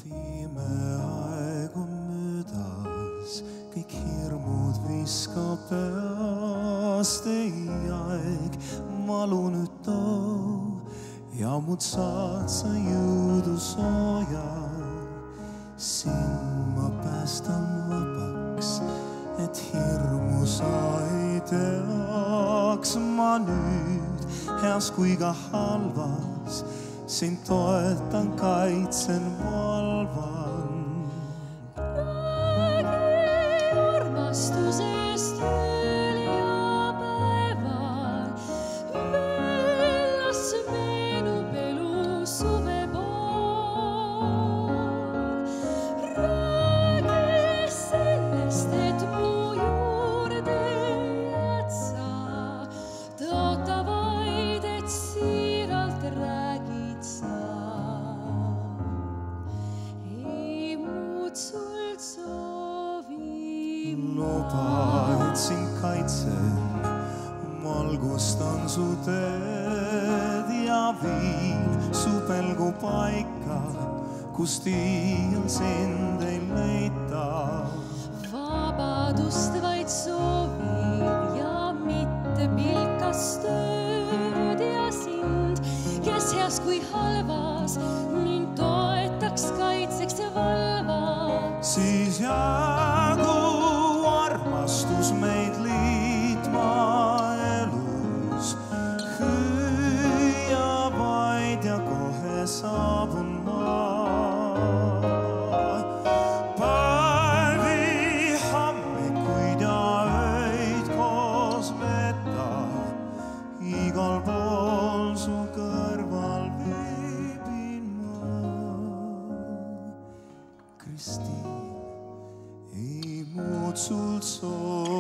Pime aeg on möödas, kõik hirmud viskab peast, ei aeg malu nüüd too ja mud saad sa jõudu sooja. Sind ma päästan vabaks, et hirmu sa ei teaks. Ma nüüd heas kui ka halvas sind toetan, kaitsen, valvan. Räägi armastusest ööl ja päeval, villas meenub elu suvepool. Räägi sellest, et mu juurde jääd sa, tõota vaid, et siiralt räägid sa. Ei muud sult soovin Luba, et sind kaitsen, valgustan su teed ja viin su pelgu paika, kust iial sind ei leita. vabadust vaid soovin ja mitte pilkast tööd ja sind, kes heas kui halvas mind toetaks, kaitseks ja valvaks. Siis jäägu armastus meid liitma elus, hüüa vaid ja kohe saabun ma. Päevi, hommikuid ja öid koos veeta, igal pool su kõrval viibin ma. Kristiin, ei muud sult soovin.